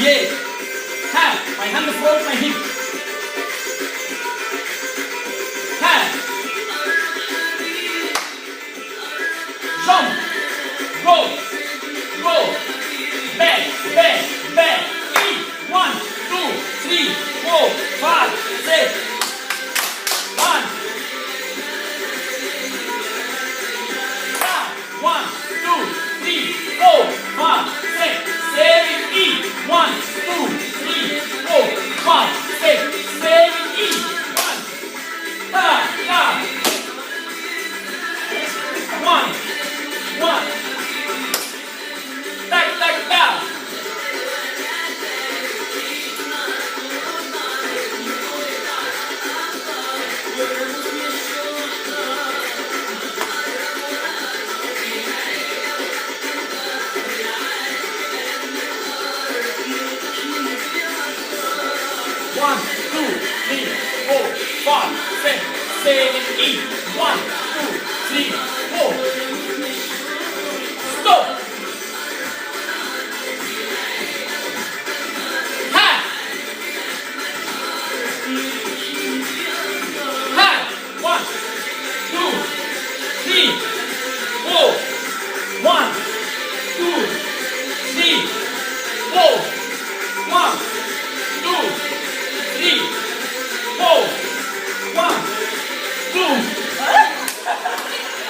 leg. Hand. My hand follows my hip. Hand. Jump. Go. Go. Back. Back. Back. 1, 2, 3, 4, 5, 6. 1. 1, 2, 3, 4, 5, 6, 7, 8. 1, 2, 3, 4, 5, 6, 7, 8. 1. Ta. 1. 1. Ta. 1, 2, 3, 4, 5, 6, 7, 8. 1, 2, 3, 4. Stop. Hand. Hand. 1, 2, 3, 4. 1, 2, 3, 4. 1, 2, 3, 4. 1, 2.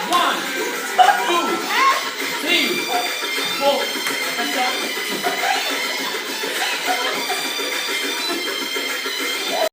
1, 2, 3, 4.